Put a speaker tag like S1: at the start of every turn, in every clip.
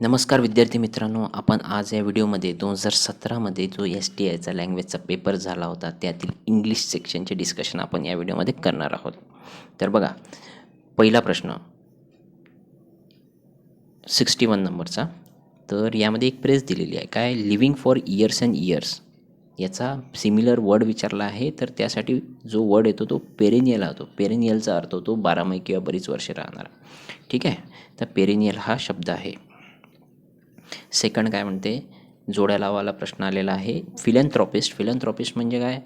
S1: नमस्कार विद्यार्थी मित्रांनो, आपण आज या व्हिडिओमध्ये 2017मध्ये जो STIचा लँग्वेजचा पेपर झाला होता त्यातील इंग्लिश सेक्शनचे डिस्कशन आपण या व्हिडिओमध्ये करणार आहोत. तर बघा, पहिला प्रश्न 61 नंबरचा. तर यामध्ये एक फ्रेज दिलेली आहे, काय living for years and years याचा सिमिलर वर्ड विचारला आहे. तर त्यासाठी जो वर्ड येतो तो पेरेनियल होतो. पेरेनियलचा अर्थ होतो 12 किंवा बरीच वर्षे राहणार. ठीक आहे, तर पेरेनियल हा शब्द आहे. सेकंड काय म्हणते, जोड्या लावायला प्रश्न आलेला आहे. फिलॅन्थ्रॉपिस्ट. फिलॅन्थ्रॉपिस्ट म्हणजे काय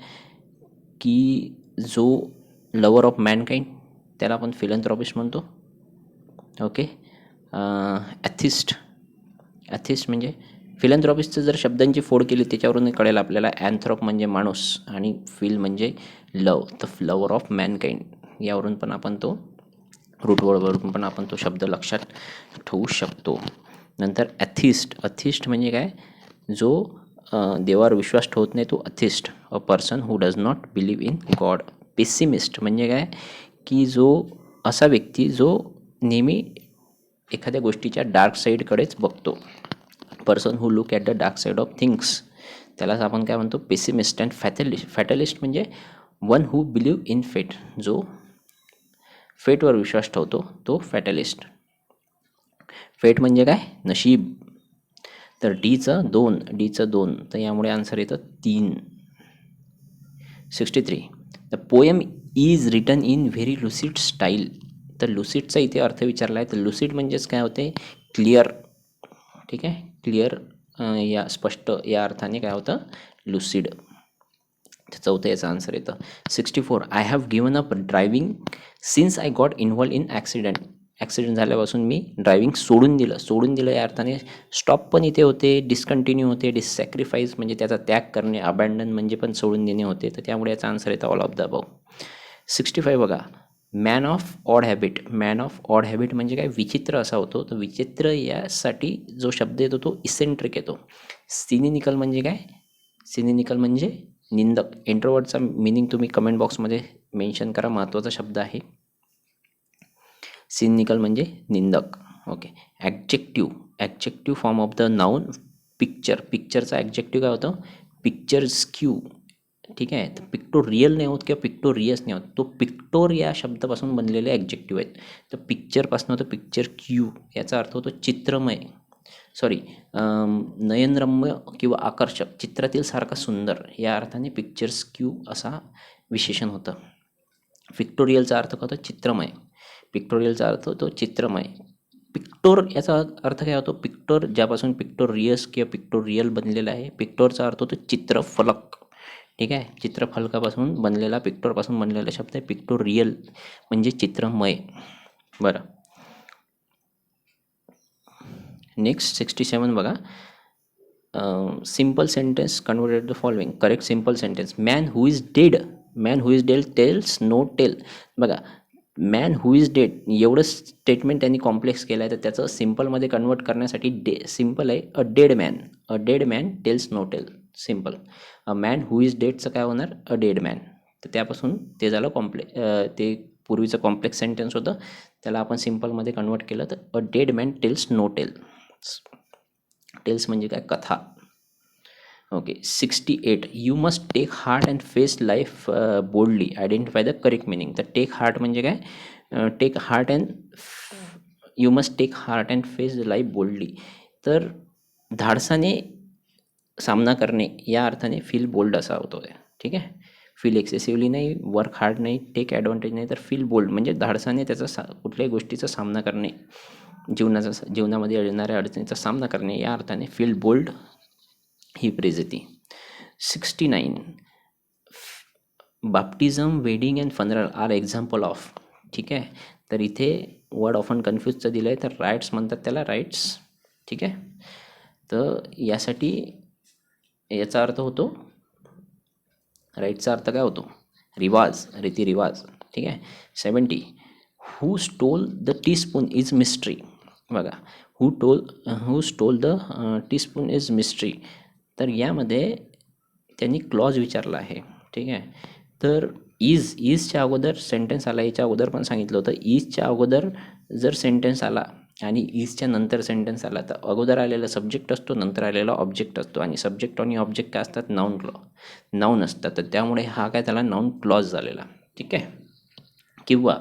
S1: की जो लवर ऑफ मॅनकाइंड त्याला आपण फिलॅन्थ्रॉपिस्ट म्हणतो. ओके. ॲथिस्ट. ॲथिस्ट म्हणजे फिलॅन्थ्रॉपिस्टचं जर शब्दांची फोड केली त्याच्यावरून कळेल आपल्याला. अँथ्रॉप म्हणजे माणूस आणि फिल म्हणजे लव, द लवर ऑफ मॅनकाइंड यावरून पण आपण तो रूटवर्डवरून पण आपण तो शब्द लक्षात ठेवू शकतो. नंतर ॲथिस्ट. अथिस्ट म्हणजे काय, जो देवावर विश्वास ठेवत नाही तो atheist. A person who does not believe in God. Pessimist म्हणजे काय की जो असा व्यक्ती जो नेहमी एखाद्या गोष्टीच्या डार्क साईडकडेच बघतो. Person who look at the dark side of things त्यालाच आपण काय म्हणतो, पेसिमिस्ट. अँड फॅटलिस्ट म्हणजे वन हू बिलीव्ह इन फेट, जो फेटवर विश्वास ठेवतो तो फॅटलिस्ट. फेट म्हणजे काय, नशीब. तर डीचं 2, तर यामुळे आन्सर येतं 3. 63. The poem is written in very lucid style. तर लुसिडचा इथे अर्थ विचारला आहे. तर लुसिड म्हणजेच काय होते, क्लिअर. ठीक आहे, क्लिअर या स्पष्ट या अर्थाने काय होतं, लुसिड. चौथं याचा आन्सर येतं. 64. I have given up driving since I got involve in accident. Accident झाल्यापासून मी ड्रायव्हिंग सोडून दिलं या अर्थाने स्टॉप पण इथे होते, डिस्कंटिन्यू होते. डिससॅक्रिफाईस म्हणजे त्याचा त्याग करणे, अबॅन्डन म्हणजे पण सोडून देणे होते. तर त्यामुळे याचा आन्सर येतं ऑल ऑफ द अबव. 65 बघा, man of odd habit. Man of odd habit म्हणजे काय, विचित्र असा होतो. तर विचित्र यासाठी जो शब्द येतो तो इसेंट्रिक येतो. सिनिनिकल म्हणजे काय, सिनिनिकल म्हणजे निंदक. इंट्रोवर्टचा मिनिंग तुम्ही कमेंट बॉक्समध्ये मेन्शन करा, महत्त्वाचा शब्द आहे. सिनिकल म्हणजे निंदक. Okay. Adjective form of the noun picture. पिक्चरचा ॲक्जेक्टिव्ह काय होतं, पिक्चर्सक्यू. ठीक आहे, तर पिक्टोरियल नाही होत किंवा पिक्टोरियस नाही होत, तो पिक्टोर या शब्दापासून बनलेले ॲक्जेक्टिव्ह आहेत. तर पिक्चरपासून होतं पिक्चर क्यू, याचा अर्थ होतो चित्रमय, नयनरम्य किंवा आकर्षक, चित्रातील सारखा सुंदर या अर्थाने पिक्चर्स क्यू असा विशेषण होतं. पिक्टोरियलचा अर्थ काय होतो, चित्रमय. पिक्टोरियलचा अर्थ होतो चित्रमय. पिक्टोर याचा अर्थ काय होतो, पिक्टोर ज्यापासून पिक्टोरियस किंवा पिक्टोरियल बनलेला आहे. पिक्टोरचा अर्थ होतो चित्रफलक. ठीक आहे, चित्रफलकापासून बनलेला, पिक्टोरपासून बनलेला शब्द आहे पिक्टोरियल म्हणजे चित्रमय. बरं, नेक्स्ट 67 बघा. Simple sentence converted the following. Correct simple sentence. Man who is dead tells no tale. बघा, मॅन हू इज डेड एवढं स्टेटमेंट त्यांनी कॉम्प्लेक्स केलं आहे, तर त्याचं सिम्पलमध्ये कन्वर्ट करण्यासाठी सिम्पल आहे, a dead man tells no tale. Simple. A man who is डेडचं काय होणार, अ डेड मॅन. तर त्यापासून ते झालं ते पूर्वीचं कॉम्प्लेक्स सेंटेन्स होतं, त्याला आपण सिम्पलमध्ये कन्वर्ट केलं तर a dead man tells no tale. Tells म्हणजे काय, कथा. Okay. 68. You must take heart and face life boldly. Identify the correct meaning. तर टेक हार्ट म्हणजे काय, take heart and you must take heart and face life boldly. तर धाडसाने सामना करणे या अर्थाने फील बोल्ड असा होतो. ठीक आहे, फील एक्सेसिव्हली नाही, वर्क हार्ड नाही, टेक ॲडव्हान्टेज नाही, तर फील बोल्ड म्हणजे धाडसाने त्याचा कुठल्याही गोष्टीचा सामना करणे, जीवनामध्ये येणाऱ्या अडचणीचा सामना करणे या अर्थाने फील बोल्ड ही फ्रेज येते. 69. Baptism, wedding and funeral are example of. ठीक आहे, तर इथे वर्ड ऑफन कन्फ्यूजचं दिलं आहे, तर राईट्स म्हणतात त्याला, राईट्स. ठीक आहे, तर यासाठी याचा अर्थ होतो, राईटचा अर्थ काय होतो, रिवाज, रीतिरिवाज. ठीक आहे. 70. Who stole the teaspoon is mystery. बघा, who stole the teaspoon is mystery. तर यामध्ये त्यांनी क्लॉज विचारला आहे. ठीक आहे, तर इजच्या अगोदर सेंटेन्स आला, याच्या अगोदर पण सांगितलं होतं, इजच्या अगोदर जर सेंटेन्स आला आणि इजच्या नंतर सेंटेन्स आला तर अगोदर आलेला सब्जेक्ट असतो, नंतर आलेला ऑब्जेक्ट असतो, आणि सब्जेक्ट आणि ऑब्जेक्ट काय असतात, नाऊन असतात. तर त्यामुळे हा काय त्याला नाऊन क्लॉज झालेला. ठीक आहे. किंवा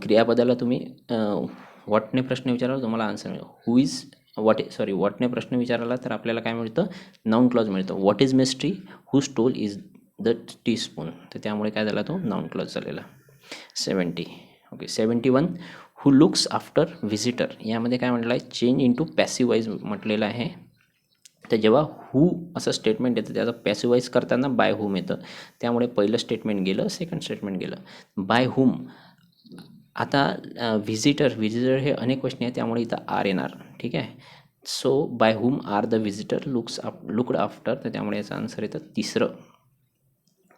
S1: क्रियापदाला तुम्ही व्हॉटने प्रश्न विचारला तुम्हाला आन्सर मिळेल. हू इज व्हॉटने प्रश्न विचारला तर आपल्याला काय मिळतं, नाऊन क्लॉज मिळतं. What is mystery, who stole is the teaspoon. तर त्यामुळे काय झाला तो नाऊन क्लॉज झालेला. 70. Okay. 71 who looks after visitor. यामध्ये काय म्हटलं आहे, चेंज इंटू पॅसिवाईज म्हटलेलं आहे. तर जेव्हा हू असं स्टेटमेंट येतं त्याचं पॅसिवाईज करताना बाय हुम येतं. त्यामुळे पहिलं स्टेटमेंट गेलं, सेकंड स्टेटमेंट गेलं. By whom. आता व्हिजिटर हे अनेक वचने आहे, त्यामुळे इथं आर येणार. ठीक आहे. So by whom R the visitor looked after. तर त्यामुळे याचं आन्सर येतं तिसरं.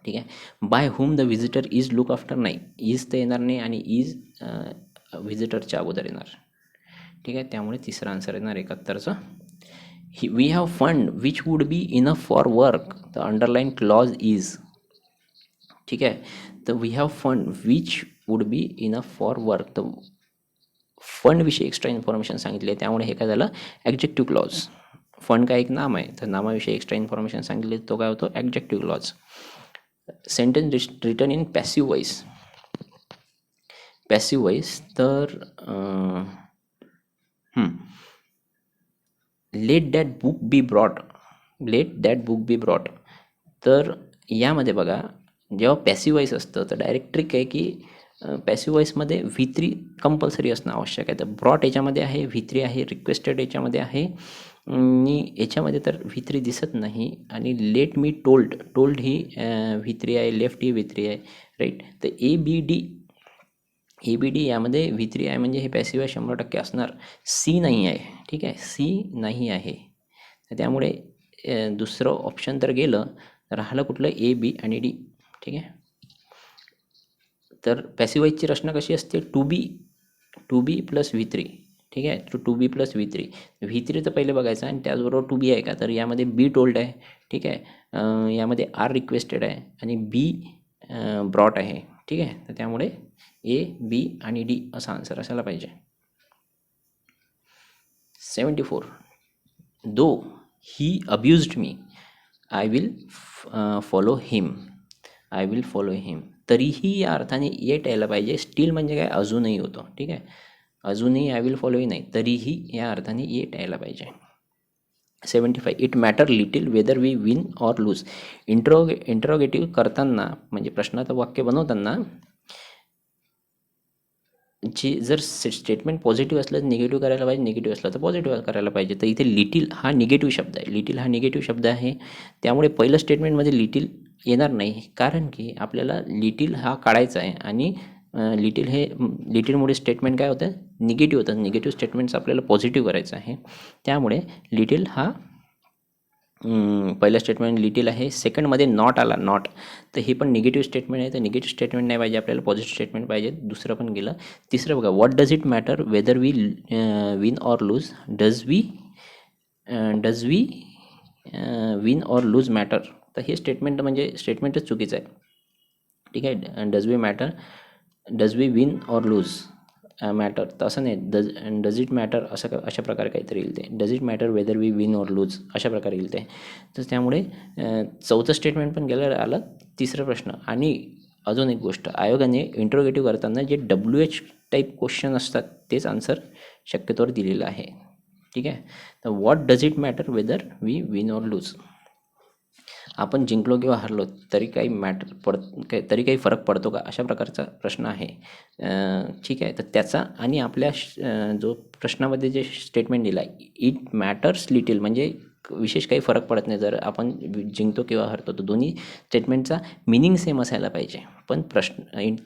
S1: ठीक आहे. By whom the visitor is look after. नाही, इज तर येणार नाही आणि इज व्हिजिटरच्या अगोदर येणार. ठीक आहे. त्यामुळे तिसरा आन्सर येणार 71चा. We have fund which would be enough for work. The underline clause is. ठीक आहे. तर we have fund which would be enough for work. तर फंडविषयी एक्स्ट्रा इन्फॉर्मेशन सांगितले, त्यामुळे हे काय झालं, ॲडजेक्टिव्ह क्लॉज. फंड काय एक नाम आहे, तर नामाविषयी एक्स्ट्रा इन्फॉर्मेशन सांगितले, तो काय होतो, adjective clause. Sentence return in passive voice. Passive voice तर let that book be brought. Let that book be brought. तर यामध्ये बघा, जेव्हा पॅसिव्ह वॉइस असतं तर डायरेक्ट ट्रिक आहे की पॅसिव्ह वॉइसमध्ये व्ही3 कंपल्सरी असणं आवश्यक आहे. तर ब्रॉट याच्यामध्ये आहे, व्ही3 आहे, रिक्वेस्टेड याच्यामध्ये आहे, आणि याच्यामध्ये तर व्ही3 दिसत नाही. आणि लेट मी टोल्ड ही व्ही3 आहे, लेफ्ट ही व्ही3 आहे, राईट. तर ए बी डी यामध्ये व्ही3 आहे, म्हणजे हे पॅसिव्ह आहे, 100% असणार. सी नाही आहे. ठीक आहे, सी नाही आहे. तर त्यामुळे दुसरं ऑप्शन तर गेलं, राहिलं कुठलं, ए बी आणि डी. ठीक आहे. तर पॅसिव्ह वॉइसची रचना कशी असते, टू बी प्लस व्ही3. ठीक आहे. To be plus व्ही3. व्ही3 तर पहिले बघायचं आणि त्याचबरोबर टू बी आहे का, तर यामध्ये बी टोल्ड आहे. ठीक आहे. यामध्ये आर रिक्वेस्टेड आहे आणि बी ब्रॉट आहे. ठीक आहे. तर त्यामुळे ए बी आणि डी असा आन्सर असायला पाहिजे. 74 दो ही अब्युज्ड मी आय विल फॉलो हिम. तरीही या अर्थाने येट यायला पाहिजे. स्टील म्हणजे काय, अजूनही होतो. ठीक आहे. अजूनही आय विल फॉलो ही नाही, तरीही या अर्थाने येट यायला पाहिजे. 75 it matter little whether we win or lose. Interrogative करताना म्हणजे प्रश्नाचं वाक्य बनवताना जे जर स्टेटमेंट पॉझिटिव्ह असलं तर निगेटिव्ह करायला पाहिजे, निगेटिव्ह असलं तर पॉझिटिव्ह करायला पाहिजे. तर इथे लिटिल हा निगेटिव्ह शब्द आहे. त्यामुळे पहिलं स्टेटमेंटमध्ये लिटिल येणार नाही, कारण की आपल्याला लिटिल हा काढायचा आहे. आणि लिटिलमुळे स्टेटमेंट काय होतं, निगेटिव्ह होतं. निगेटिव्ह स्टेटमेंट्स आपल्याला पॉझिटिव्ह करायचं आहे. त्यामुळे लिटिल हा पहिलं स्टेटमेंट लिटिल आहे. सेकंडमध्ये नॉट आला, नॉट, तर हे पण निगेटिव्ह स्टेटमेंट आहे. तर निगेटिव्ह स्टेटमेंट नाही पाहिजे, आपल्याला पॉझिटिव्ह स्टेटमेंट पाहिजे. दुसरं पण गेलं. तिसरं बघा, what does it matter whether we win or lose. Does we win or lose matter. तर हे स्टेटमेंट म्हणजे स्टेटमेंटच चुकीचं आहे. ठीक आहे. Does we win or lose matter, तर असं नाही. डज इट मॅटर अशा प्रकारे काहीतरी येईल ते. Does it matter whether we win or lose अशा प्रकारे येईल ते. तर त्यामुळे चौथं स्टेटमेंट पण गेलं आलं. तिसरा प्रश्न. आणि अजून एक गोष्ट, आयोगाने इंट्रोगेटिव्ह करताना जे WH टाईप क्वेश्चन असतात तेच आन्सर शक्यतोवर दिलेलं आहे. ठीक आहे. तर what does it matter whether we win or lose. आपण जिंकलो किंवा हरलो तरी तरी काही फरक पडतो का, अशा प्रकारचा प्रश्न आहे. ठीक आहे. तर त्याचा आणि आपल्या जो प्रश्नामध्ये जे स्टेटमेंट दिलं आहे, इट मॅटर्स लिटिल, म्हणजे विशेष काही फरक पडत नाही जर आपण जिंकतो किंवा हरतो. तर दोन्ही स्टेटमेंटचा मिनिंग सेम असायला पाहिजे. पण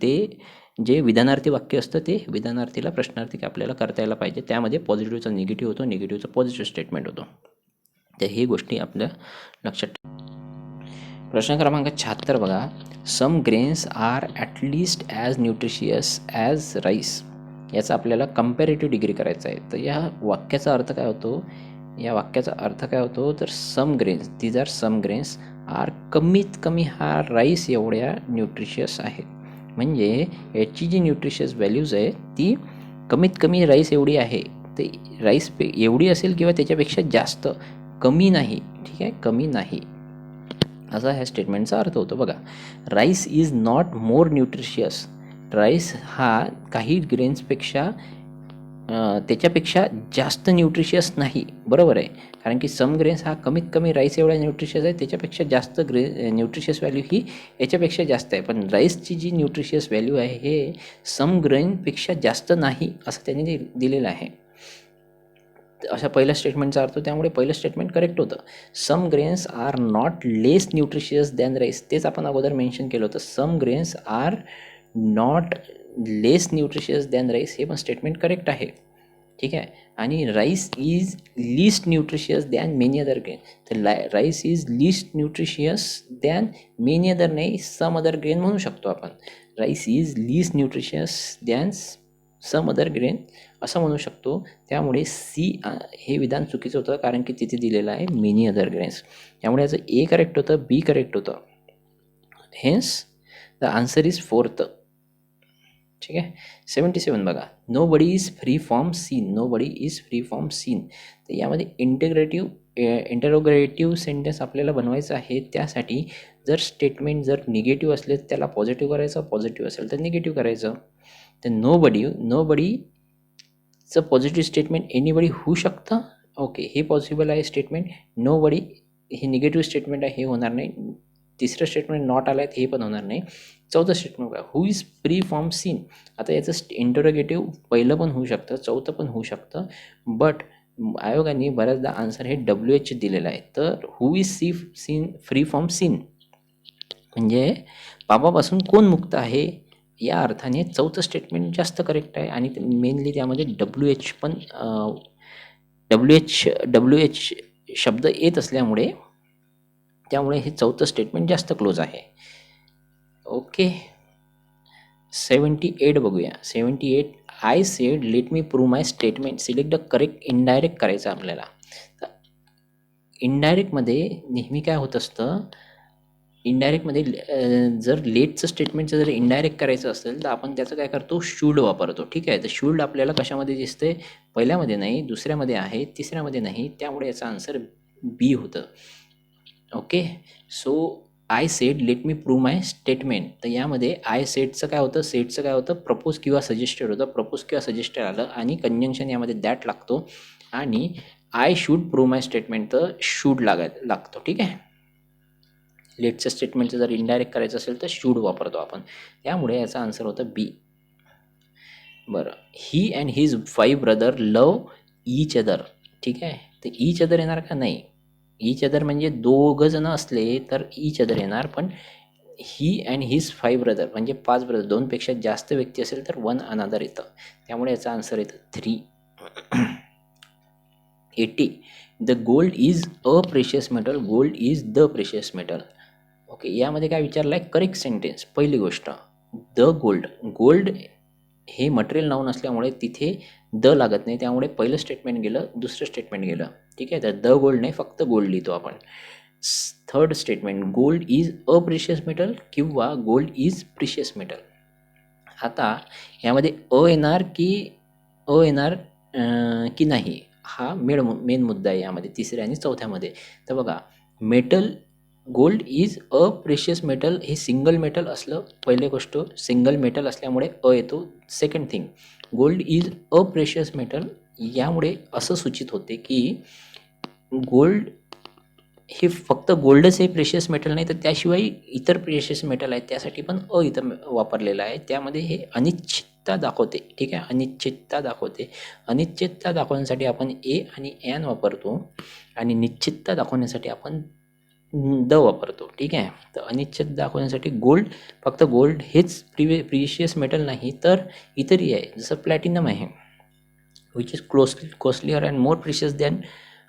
S1: ते जे विधानार्थी वाक्य असतं ते विधानार्थीला प्रश्नार्थी आपल्याला करता यायला पाहिजे. त्यामध्ये पॉझिटिव्हचा निगेटिव्ह होतो, निगेटिव्हचा पॉझिटिव्ह स्टेटमेंट होतो. तर ही गोष्टी आपल्या लक्षात. प्रश्न क्रमांक 76 बघा. Some grains are at least as nutritious as rice. याचा आपल्याला कम्पॅरेटिव्ह डिग्री करायचा आहे. तर या वाक्याचा अर्थ काय होतो, तर सम ग्रेन्स आर कमीत कमी हा राईस एवढ्या न्यूट्रिशियस आहेत. म्हणजे याची जी न्यूट्रिशियस व्हॅल्यूज आहे ती कमीत कमी राईस एवढी आहे. ते राईस एवढी असेल किंवा त्याच्यापेक्षा जास्त, कमी नाही. ठीक आहे, कमी नाही, असा ह्या स्टेटमेंटचा अर्थ होतो. बघा, rice is not more nutritious. Rice हा काही ग्रेन्सपेक्षा त्याच्यापेक्षा जास्त न्यूट्रिशियस नाही. बरोबर आहे, कारण की सम ग्रेन्स हा कमीत कमी राईस एवढा न्यूट्रिशियस आहे, त्याच्यापेक्षा जास्त न्यूट्रिशियस व्हॅल्यू ही याच्यापेक्षा जास्त आहे. पण राईसची जी न्यूट्रिशियस व्हॅल्यू आहे हे सम ग्रेनपेक्षा जास्त नाही असं त्यांनी दिलेलं आहे. अशा पहिल्या स्टेटमेंटचा अर्थ, त्यामुळे पहिलं स्टेटमेंट करेक्ट होतं. Some grains are not less nutritious than rice, तेच आपण अगोदर मेन्शन केलं होतं. Some grains are not less nutritious than rice, हे पण स्टेटमेंट करेक्ट आहे. ठीक आहे, आणि rice is least nutritious than many other grain, तर rice is least nutritious than many other नाही, सम अदर ग्रेन म्हणू शकतो आपण. Rice is least nutritious than some other grain असं म्हणू शकतो. त्यामुळे सी हे विधान चुकीचं होतं, कारण की तिथे दिलेलं आहे मेनी अदर ग्रेन्स. त्यामुळे याचं ए करेक्ट होतं, बी करेक्ट होतं. Hence the answer is fourth. ठीक आहे. 77 बघा, nobody is free from sin. Nobody is free from sin, तर यामध्ये इंटरोग्रेटिव्ह सेंटेन्स आपल्याला बनवायचं आहे. त्यासाठी जर स्टेटमेंट जर निगेटिव्ह असले तर त्याला पॉझिटिव्ह करायचं, पॉझिटिव्ह असेल तर निगेटिव्ह करायचं. तर नो बडीचं पॉझिटिव्ह स्टेटमेंट एनीबडी होऊ शकतं. ओके, हे पॉसिबल आहे स्टेटमेंट. नो बडी हे निगेटिव्ह स्टेटमेंट आहे, हे होणार नाही. तिसरं स्टेटमेंट नॉट आलं आहे, हे पण होणार नाही. चौथं स्टेटमेंट बघा, who is free from sin. आता याचं इंटरोगेटिव्ह पहिलं पण होऊ शकतं, चौथं पण होऊ शकतं, बट आयोगाने बऱ्याचदा आन्सर हे WH दिलेलं आहे. तर who is free from sin म्हणजे पापापासून कोण मुक्त आहे, या अर्थाने चौथं स्टेटमेंट जास्त करेक्ट आहे. आणि मेनली त्यामध्ये WH पण WH शब्द येत असल्यामुळे त्यामुळे हे चौथं स्टेटमेंट जास्त क्लोज आहे. ओके, 78 बघूया. 78, I said let me prove my statement. Select the correct indirect करायचं आपल्याला. तर इनडायरेक्टमध्ये नेहमी काय होत असतं, इनडायरेक्टमध्ये जर लेटचं स्टेटमेंटचं जर इनडायरेक्ट करायचं असेल तर आपण त्याचं काय करतो, शूड वापरतो. ठीक आहे, तर शूड आपल्याला कशामध्ये दिसते, पहिल्यामध्ये नाही, दुसऱ्यामध्ये आहे, तिसऱ्यामध्ये नाही, त्यामुळे याचा आन्सर बी होतं. Okay, so I said let me prove my statement. तर यामध्ये आय सेडचं काय होतं, सेडचं काय होतं, प्रपोज किंवा सजेस्टेड होतं. प्रपोज किंवा सजेस्टेड आलं आणि कंजंक्शन यामध्ये दॅट लागतो. आणि I should prove my statement तर शूड लागतो. ठीक आहे, लेटचं स्टेटमेंटचं जर इनडायरेक्ट करायचं असेल तर शूड वापरतो आपण, त्यामुळे याचा आन्सर होतं बी. बरं, he and his 5 brother love each other. ठीक आहे, तर ईच अदर येणार का, नाही. ईच अदर म्हणजे दोघं जण असले तर ईच अदर येणार, पण ही अँड हिज 5 ब्रदर म्हणजे 5 ब्रदर, 2पेक्षा जास्त व्यक्ती असेल तर 1 अनादर येतं, त्यामुळे याचा आन्सर येतं 3. 80, the gold is a precious metal. Gold is the precious metal. Okay, यामध्ये काय विचारलं आहे, करेक्ट सेंटेन्स. पहिली गोष्ट, द गोल्ड हे मटेरियल नाऊन असल्यामुळे तिथे द लागत नाही, त्यामुळे पहिलं स्टेटमेंट गेलं, दुसरं स्टेटमेंट गेलं. ठीक आहे, तर द गोल्ड नाही, फक्त गोल्ड लिहितो आपण. Third statement, gold is a precious metal किंवा गोल्ड इज प्रिशियस मेटल. आता यामध्ये येणार की नाही, हा मेन मुद्दा आहे यामध्ये, तिसऱ्या आणि चौथ्यामध्ये. तर बघा, gold is a precious metal हे सिंगल मेटल असलं, पहिली गोष्ट सिंगल मेटल असल्यामुळे येतो. Second thing, gold is a precious metal, यामुळे असं सूचित होते की गोल्ड हे फक्त गोल्डच हे प्रेशियस मेटल नाही, तर त्याशिवाय इतर प्रेशियस मेटल आहेत, त्यासाठी पण इथं वापरलेलं आहे. त्यामध्ये हे अनिश्चितता दाखवते. ठीक आहे, अनिश्चितता दाखवते. अनिश्चितता दाखवण्यासाठी आपण ए आणि एन वापरतो आणि निश्चितता दाखवण्यासाठी आपण द वापरतो. ठीक आहे, तर अनिश्चित दाखवण्यासाठी फक्त गोल्ड हेच प्रिशियस मेटल नाही, तर इतरही आहे, जसं प्लॅटिनम आहे, which is costlier and more precious than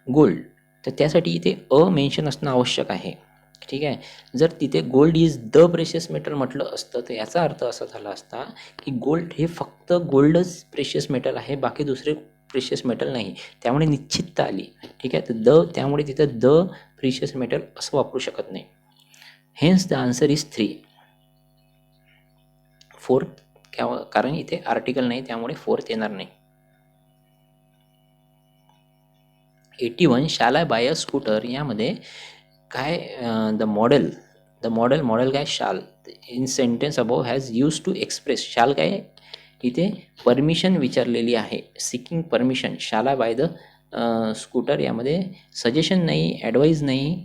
S1: gold. तर त्यासाठी इथे मेन्शन असणं आवश्यक आहे. ठीक आहे, जर तिथे gold is the precious metal म्हटलं असतं तर याचा अर्थ असा झाला असता की गोल्ड हे फक्त गोल्डच प्रेशियस मेटल आहे, बाकी दुसरे प्रेशियस मेटल नाही, त्यामुळे निश्चितता आली. ठीक आहे, तर त्यामुळे तिथं द प्रेशियस मेटल असं वापरू शकत नाही. Hence the answer is 3. 4, कारण इथे आर्टिकल नाही, त्यामुळे 4th येणार नाही. 81 shall I buy a scooter यामध्ये काय मॉडेल काय shall in sentence above has use to express shall काय इथे परमिशन विचारलेली आहे seeking permission shall I buy the scooter यामध्ये सजेशन नाही ॲडवाईज नाही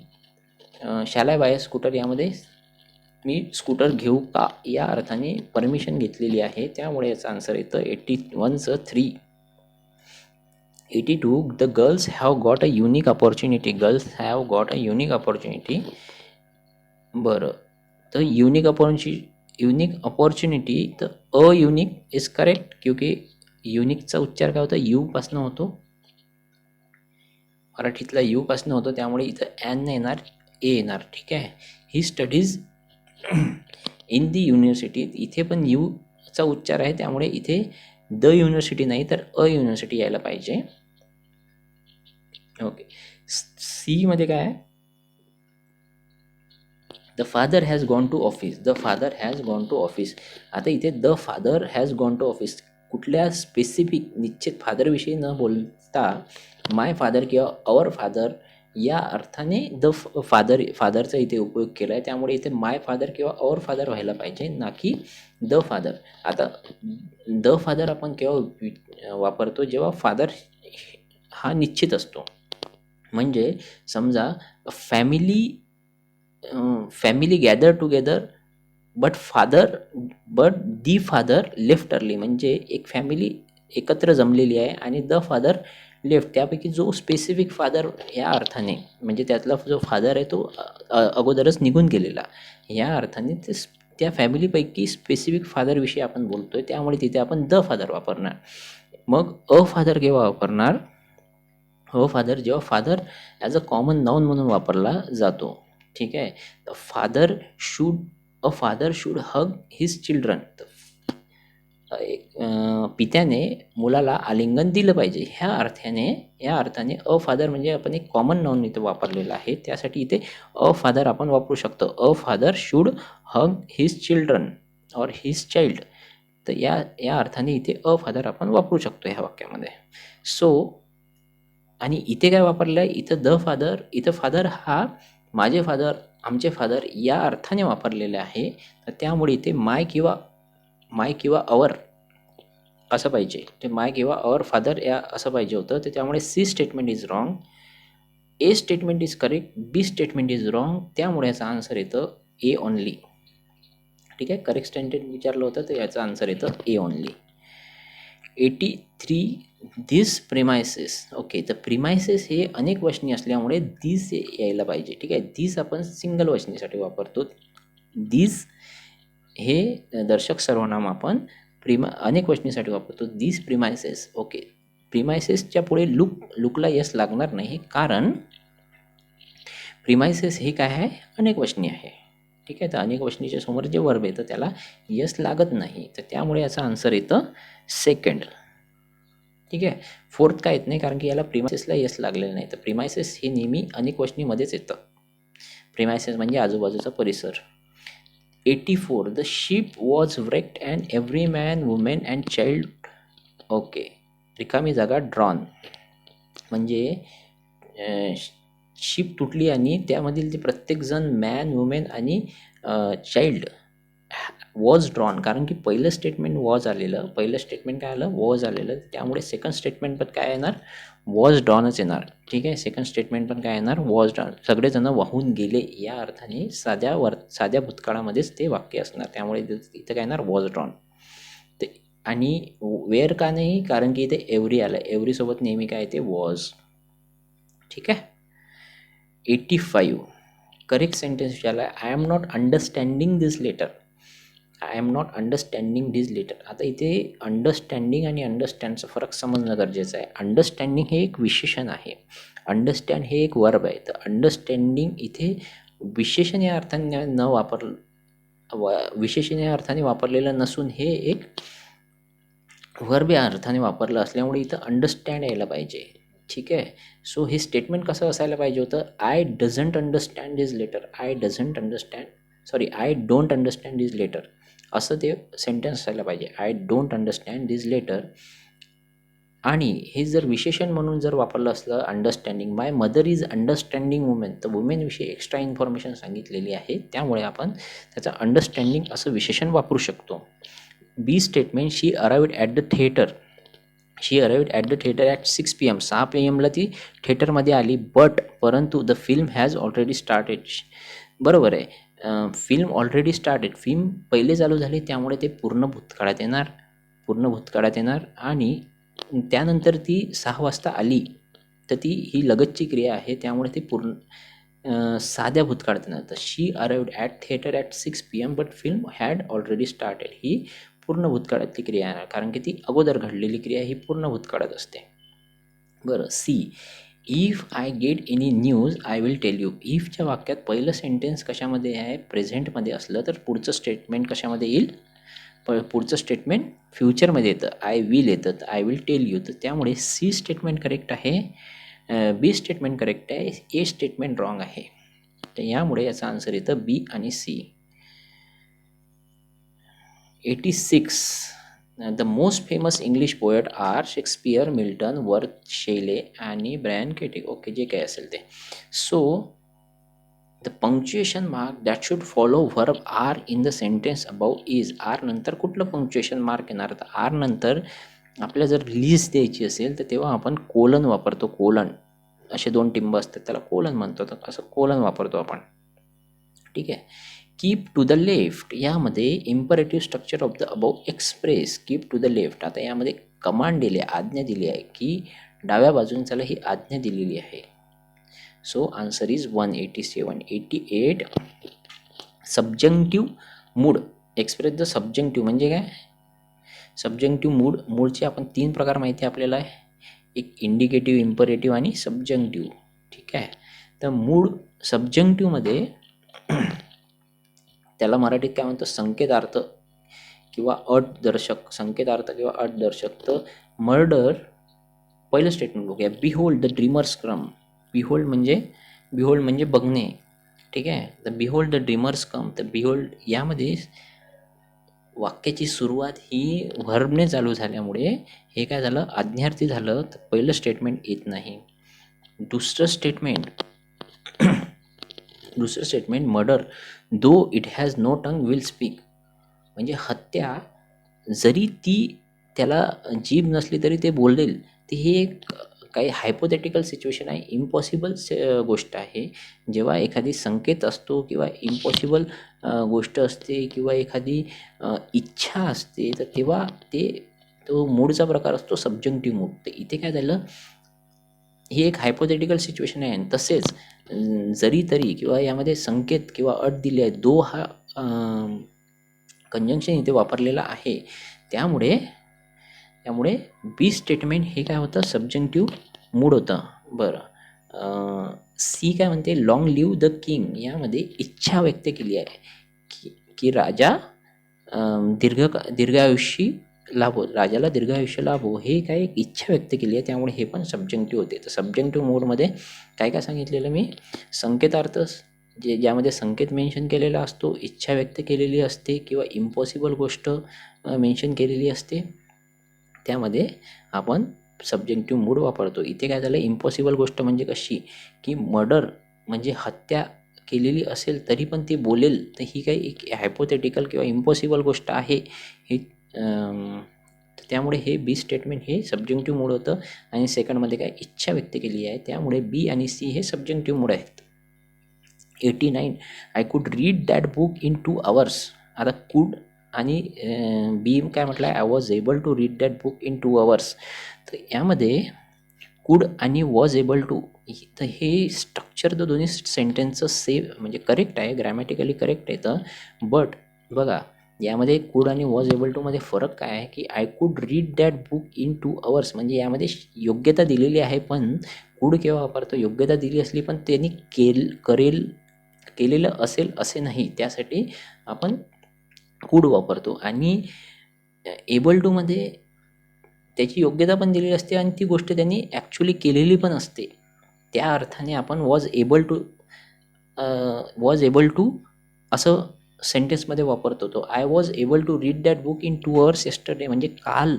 S1: शाल आय बाय स्कूटर यामध्ये मी स्कूटर घेऊ का या अर्थाने परमिशन घेतलेली आहे त्यामुळे याचा आन्सर येतं 81चं 3. 82 the girls have got a unique opportunity बरं तर युनिक अपॉर्च्युनिटी तर अयुनिक इज करेक्ट क्योंकि युनिकचा उच्चार काय होता पासनं होतो मराठीतला पासनं होतो त्यामुळे इथं ॲन येणार ए येणार ठीक आहे. He studies in the university इथे पण चा उच्चार आहे त्यामुळे इथे द युनिव्हर्सिटी नाही तर अ युनिव्हर्सिटी यायला पाहिजे. ओके सी मध्ये काय आहे the father has gone to office आता इथे the father has gone to office कुठल्या स्पेसिफिक निश्चित फादरविषयी न बोलता माय फादर किंवा अवर फादर या अर्थाने फादरचा इथे उपयोग केला आहे त्यामुळे इथे माय फादर किंवा अवर फादर व्हायला पाहिजे ना की द फादर. आता द फादर आपण केव्हा वापरतो जेव्हा फादर हा निश्चित असतो म्हणजे समजा family gather together but the father left early म्हणजे एक फॅमिली एकत्र जमलेली आहे आणि द फादर लेफ्ट त्यापैकी जो स्पेसिफिक फादर या अर्थाने म्हणजे त्यातला जो फादर आहे तो अगोदरच निघून गेलेला या अर्थाने त्या फॅमिलीपैकी स्पेसिफिक फादरविषयी आपण बोलतो आहे त्यामुळे तिथे आपण द फादर वापरणार. मग अ फादर केव्हा वापरणार फादर जेव्हा father as a common noun म्हणून वापरला जातो ठीक आहे. Father should hug his children पित्याने मुलाला आलिंगन दिलं पाहिजे या अर्थाने अ फादर म्हणजे आपण एक कॉमन नाऊन इथे वापरलेलं आहे त्यासाठी इथे अ फादर आपण वापरू शकतो. A father should hug his children और हिज चाइल्ड तर या अर्थाने इथे अ फादर आपण वापरू शकतो ह्या वाक्यामध्ये. आणि इथे काय वापरलं आहे इथं फादर हा माझे फादर आमचे फादर या अर्थाने वापरलेले आहे तर त्यामुळे इथे माय किंवा अवर असं पाहिजे ते माय किंवा अवर फादर या असं पाहिजे होतं तर त्यामुळे C statement is wrong A statement is correct B statement is wrong त्यामुळे याचा आन्सर येतं ए ओनली ठीक आहे. करेक्ट स्टेटमेंट विचारलं होतं तर याचा आन्सर येतं A only. 83 this premises okay तर प्रिमायसेस हे अनेक वचनी असल्यामुळे दिस यायला पाहिजे ठीक आहे. दिस आपण सिंगल वचनीसाठी वापरतो दिस हे दर्शक सर्वनाम आपण अनेक वचनीसाठी वापरतो दिस प्रिमायसेस ओके. प्रिमायसेसच्या पुढे लुकला यस लागणार नाही कारण प्रिमायसेस हे काय आहे अनेक वचनी आहे ठीक आहे. तर अनेक वचनीच्या समोर जे वर्ब येतं त्याला यस लागत नाही तर त्यामुळे याचा आन्सर येतं सेकंड ठीक आहे. फोर्थ काय येत नाही कारण की याला प्रिमायसेसला यस लागलेलं नाही तर प्रिमायसेस हे नेहमी अनेक वचनीमध्येच येतं. प्रिमायसेस म्हणजे आजूबाजूचा परिसर. 84 the ship was wrecked and every man women and child okay रिकामी जागा ड्रॉन म्हणजे शिप तुटली आणि त्यामधील ते प्रत्येकजण मॅन वुमेन आणि चाइल्ड वॉज ड्रॉन कारण की पहिलं स्टेटमेंट काय आलं वॉज आलेलं त्यामुळे सेकंड स्टेटमेंट पण काय येणार वॉज ड्रॉनच येणार ठीक आहे. सेकंड स्टेटमेंट पण काय येणार वॉज ड्रॉन सगळेजण वाहून गेले या अर्थाने साध्या भूतकाळामध्येच ते वाक्य असणार त्यामुळे इथं काय येणार वॉज ड्रॉन. ते आणि वेअर का नाही कारण की इथे एव्हरी आलं एव्हरीसोबत नेहमी काय येते वॉज ठीक आहे. 85 करेक्ट सेंटेन्स विचारला I am not understanding this letter आता इथे अंडरस्टँडिंग आणि अंडरस्टँडचा फरक समजणं गरजेचं आहे. अंडरस्टँडिंग हे एक विशेषण आहे अंडरस्टँड हे एक वर्ब आहे तर अंडरस्टँडिंग इथे विशेषण या अर्थाने वापरलेलं नसून हे एक वर्ब या अर्थाने वापरलं असल्यामुळे इथं अंडरस्टँड यायला पाहिजे ठीक आहे. सो हे स्टेटमेंट कसं असायला पाहिजे होतं I don't understand this letter असं ते सेंटेन्स असायला पाहिजे. I don't understand this letter आणि हे जर विशेषण म्हणून जर वापरलं असलं understanding, my mother is understanding women, तर वुमेनविषयी एक्स्ट्रा इन्फॉर्मेशन सांगितलेली आहे, त्यामुळे आपण त्याचं अंडरस्टँडिंग असं विशेषण वापरू शकतो. B statement, she arrived at the theatre, she arrived at the theatre at 6 PM, 6 PM ती थिएटरमध्ये आली, परंतु the film has already started. बरोबर आहे. फिल्म ऑलरेडी स्टार्टेड, फिल्म पहिले चालू झाली, त्यामुळे ते पूर्ण भूतकाळात येणार आणि त्यानंतर ती 6 वाजता आली, तर ती ही लगतची क्रिया आहे, त्यामुळे ती पूर्ण साध्या भूतकाळात येणार. तर she arrived at theatre at 6 PM but film had already started, ही पूर्ण भूतकाळातली क्रिया आहे, कारण की ती अगोदर घडलेली क्रिया ही पूर्ण भूतकाळात असते. बरं, C, if I get any news I will tell you. इफच्या वाक्यात पहिलं सेंटेन्स कशामध्ये आहे, प्रेझेंटमध्ये असलं तर पुढचं स्टेटमेंट कशामध्ये येईल, पुढचं स्टेटमेंट फ्युचरमध्ये येतं, आय विल येतं, तर आय विल टेल यू. तर त्यामुळे सी स्टेटमेंट करेक्ट आहे, बी स्टेटमेंट करेक्ट आहे, ए स्टेटमेंट रॉंग आहे. तर यामुळे याचा आन्सर येतं बी आणि C. 86. The most famous English poet are Shakespeare, Milton, Worth, Shelley आणि ब्रायन केटिक. ओके, जे काही असेल ते. So the punctuation mark that should follow verb are in the sentence about is. Are नंतर कुठलं punctuation mark येणार, तर R नंतर आपल्याला जर लिस्ट द्यायची असेल तर तेव्हा आपण कोलन वापरतो. कोलन, असे 2 टिंब असतात, त्याला कोलन म्हणतो, तर असं कोलन वापरतो आपण. ठीक आहे. कीप टू द लेफ्ट, यामध्ये imperative structure of the above express, keep to the left. आता यामध्ये कमांड दिली आहे, आज्ञा दिली आहे की डाव्या बाजूने चला, ही आज्ञा दिलेली आहे. So answer is 187. 88. Subjunctive mood, express the subjunctive म्हणजे काय, सब्जंक्टिव्ह मूड, मूडचे आपण 3 प्रकार माहिती आहे आपल्याला, एक इंडिकेटिव्ह, इम्परेटिव्ह आणि सब्जंक्टिव्ह. ठीक आहे. तर मूड सब्जंक्टिव्हमध्ये त्याला मराठीत काय म्हणतो, संकेतार्थ किंवा अटदर्शक, संकेतार्थ किंवा अटदर्शक. तर मर्डर, पहिलं स्टेटमेंट बघूया, behold the dreamers come. Behold म्हणजे बघणे. ठीक आहे. तर बिहोल्ड द ड्रीमर्स कम, तर बिहोल्ड यामध्ये वाक्याची सुरुवात ही व्हर्बने चालू झाल्यामुळे हे काय झालं, आज्ञार्थी झालं, तर पहिलं स्टेटमेंट येत नाही. दुसरं statement murder though it has no tongue will speak, म्हणजे हत्या जरी ती त्याला जीभ नसली तरी ते बोलेल. ते हे एक काही हायपोथेटिकल सिच्युएशन आहे, इम्पॉसिबल गोष्ट आहे. जेव्हा एखादी संकेत असतो किंवा इम्पॉसिबल गोष्ट असते किंवा एखादी इच्छा असते, तर तेव्हा तो मूडचा प्रकार असतो सब्जंक्टिव्ह मूड. तर इथे काय झालं, ही एक हायपोथेटिकल सिच्युएशन आहे. तसेच जरी तरी किंवा यामध्ये संकेत किंवा अट दिली आहे, दो हा कंजंक्शन इथे वापरलेला आहे, त्यामुळे बी स्टेटमेंट हे काय होतं, सब्जंक्टिव्ह मूड होतं. बरं, सी काय म्हणते, लॉंग लिव्ह द किंग, यामध्ये इच्छा व्यक्त केली आहे की राजा दीर्घायुष्य लाभो, राजाला दीर्घायुष्य लाभो, हे काय एक इच्छा व्यक्त केली आहे, त्यामुळे हे पण सब्जंक्टिव्ह होते. तर सब्जंक्टिव्ह मोडमध्ये काय सांगितलेलं मी, संकेतार्थ ज्यामध्ये संकेत मेन्शन केलेला असतो, इच्छा व्यक्त केलेली असते किंवा इम्पॉसिबल गोष्ट मेन्शन केलेली असते, त्यामध्ये आपण सब्जंक्टिव्ह मूड वापरतो. इथे काय झालं, इम्पॉसिबल गोष्ट म्हणजे कशी, की मर्डर म्हणजे हत्या केलेली असेल तरी पण ते बोलेल, तर ही काही एक हायपोथेटिकल किंवा इम्पॉसिबल गोष्ट आहे. हे त्यामुळे हे बी स्टेटमेंट हे सब्जंक्टिव्ह मूड होतं. आणि सेकंडमध्ये काय, इच्छा व्यक्त केली आहे, त्यामुळे बी आणि सी हे सब्जंक्टिव्ह मूड आहेत. 89. I could read that book in 2 hours. आता कुड आणि बी काय म्हटलं आहे, I was able to read that book in 2 hours. तर यामध्ये कुड आणि वॉज एबल टू, तर हे स्ट्रक्चर तर दोन्ही सेंटेन्सचं सेम म्हणजे करेक्ट आहे, ग्रॅमॅटिकली करेक्ट येतं. बट बघा, यामध्ये कुड आणि वॉज एबल टूमध्ये फरक काय आहे, की I could read that book in 2 hours म्हणजे यामध्ये योग्यता दिलेली आहे, पण कुड केव्हा वापरतो, योग्यता दिली असली पण त्यांनी केलेलं असेल असे नाही, त्यासाठी आपण कुड वापरतो. आणि एबल टूमध्ये त्याची योग्यता पण दिलेली असते आणि ती गोष्ट त्यांनी ॲक्च्युली केलेली पण असते, त्या अर्थाने आपण वॉज एबल टू असं सेंटेन्समध्ये वापरतो. तो I was able to read that book in 2 hours yesterday म्हणजे काल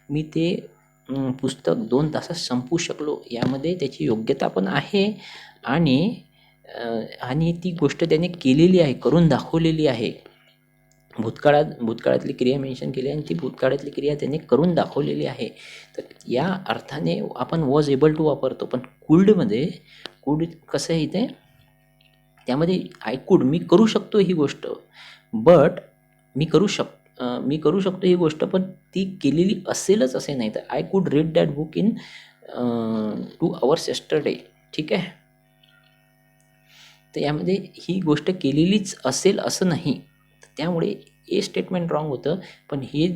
S1: मी ते पुस्तक 2 तासात संपवू शकलो, यामध्ये त्याची योग्यता पण आहे आणि आणि ती गोष्ट त्याने केलेली आहे, करून दाखवलेली आहे. भूतकाळातली क्रिया मेन्शन केली आणि ती भूतकाळातली क्रिया त्याने करून दाखवलेली आहे. तर या अर्थाने आपण वॉज एबल टू वापरतो. पण कुल्डमध्ये कसं आहे इथे, त्यामध्ये आय कुड, मी करू शकतो ही गोष्ट, बट मी करू शकतो ही गोष्ट, पण ती केलेली असेलच असे नाही. तर I could read that book in 2 hours yesterday. ठीक आहे. तर यामध्ये ही गोष्ट केलेलीच असेल असं नाही. त्यामुळे ए स्टेटमेंट रॉंग होतं. पण ही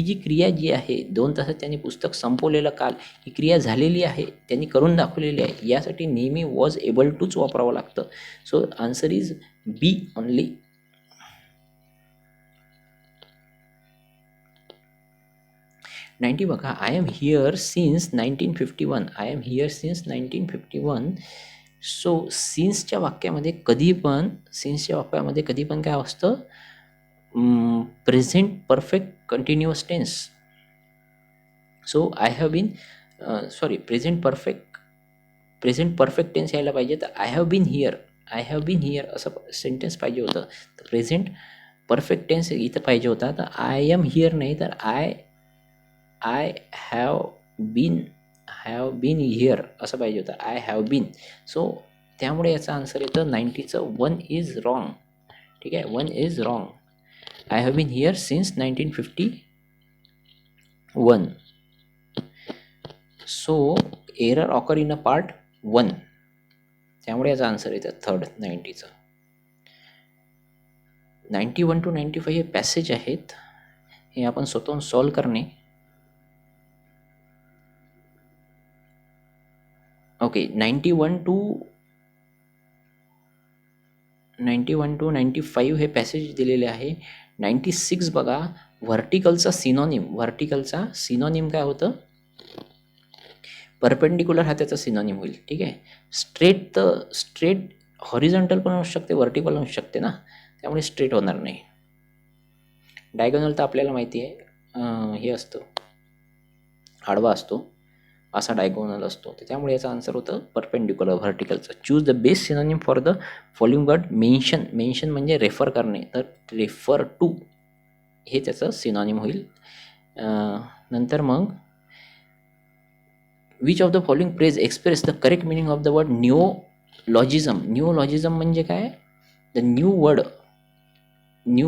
S1: जी क्रिया जी आहे, 2 तासात त्यांनी पुस्तक संपवलेलं काल, ही क्रिया झालेली आहे, त्यांनी करून दाखवलेली आहे. यासाठी नेहमी वॉज एबल टूच वापरावं लागतं. So answer is B only. 90 बघा, I am here since 1951. I am here since 1951. So सिन्सच्या वाक्यामध्ये कधी पण काय असतं, present perfect continuous tense. So I have been present perfect tense यायला पाहिजे. तर आय हॅव बीन हिअर असं सेंटेन्स पाहिजे होतं. तर प्रेझेंट परफेक्ट टेन्स इथं पाहिजे होता. तर आय एम हिअर नाही, तर आय हॅव बीन हिअर असं पाहिजे होतं. I have bin. सो त्यामुळे याचा आन्सर येतं 90चं 1 इज रॉंग. ठीक आहे, 1 is wrong. I have been here since 1951. So error occur in a part 1. त्यामुळे याचा आन्सर येतं 3rd 90चं. 91 to 95 हे पॅसेज आहेत, हे आपण स्वतःहून सॉल्व करणे. ओके, 91 to 95 हे पॅसेज दिलेले आहे. 96 बघा, व्हर्टिकलचा सिनॉनिम काय होतं, परपेंडिक्युलर हा त्याचा सिनॉनिम होईल. ठीक आहे. स्ट्रेट हॉरिझॉन्टल पण असू शकते, व्हर्टिकल असू शकते ना, त्यामुळे स्ट्रेट होणार नाही. डायगोनल तर आपल्याला माहिती आहे, हे असतं, आडवा असतो, असा डायगोनल असतो. तर त्यामुळे याचा आन्सर होतं परपेंडिक्युलर, व्हर्टिकलचं. Choose the best synonym for the following word. Mention म्हणजे रेफर करणे, तर रेफर टू हे त्याचं सिनोनिम होईल. नंतर मग which of the following phrase express the correct meaning of the word neologism. Neologism म्हणजे काय, the new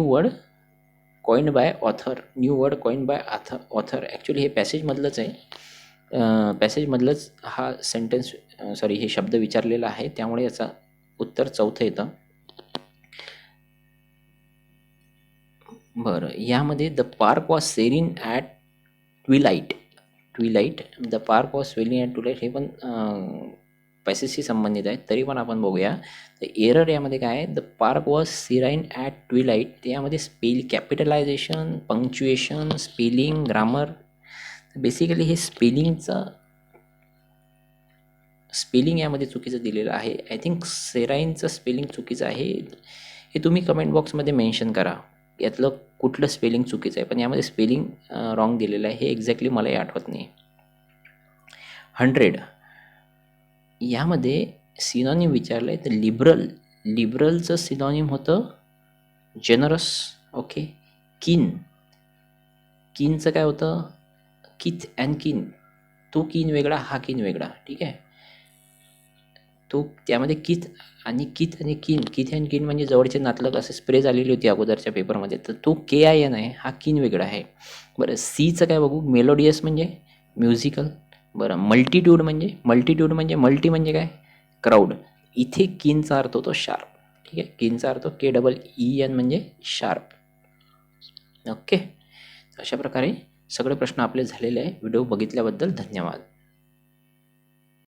S1: word coined by author. Author actually हे पॅसेजमधलंच आहे. पॅसेजमधलंच हा सेंटेन्स हे शब्द विचारलेला आहे, त्यामुळे याचा उत्तर 4थं येतं. बरं, यामध्ये the park was searing at twilight. The park was swelling at twilight हे पण पॅसेजशी संबंधित आहे, तरी पण आपण बघूया. तर एरर यामध्ये काय आहे, द पार्क वॉज सेराईन ॲट ट्विलाईट. त्यामध्ये capitalisation, punctuation, spelling, grammar. Basically हे स्पेलिंग यामध्ये चुकीचं दिलेलं आहे. आय थिंक सेराईनचं स्पेलिंग चुकीचं आहे. हे तुम्ही कमेंट बॉक्समध्ये मेन्शन करा, यातलं कुठलं स्पेलिंग चुकीचं आहे. पण यामध्ये स्पेलिंग रॉंग दिलेलं आहे, हे एक्झॅक्टली मलाही आठवत नाही. 100 यामध्ये सिनॉनिम विचारलं आहे, तर लिबरलचं सिनॉनिम होतं जेनरस. ओके. किनचं काय होतं, किथ अँड किन. तो किन वेगळा, हा किन वेगळा. ठीक आहे. तो त्यामध्ये किथ अँड किन म्हणजे जवळचे नातलग असे स्प्रे झालेली होती अगोदरच्या पेपरमध्ये, तर तो KIN आहे, हा किन वेगळा आहे. बरं, सीचं काय बघू, मेलोडियस म्हणजे म्युझिकल. बरं, मल्टी म्हणजे काय, क्राऊड. इथे किनचा अर्थ होतो शार्प. ठीक आहे, किनचा अर्थ KEEN म्हणजे शार्प. ओके. अशा प्रकारे सगळे प्रश्न आपले झालेले आहे. व्हिडिओ बघितल्याबद्दल धन्यवाद.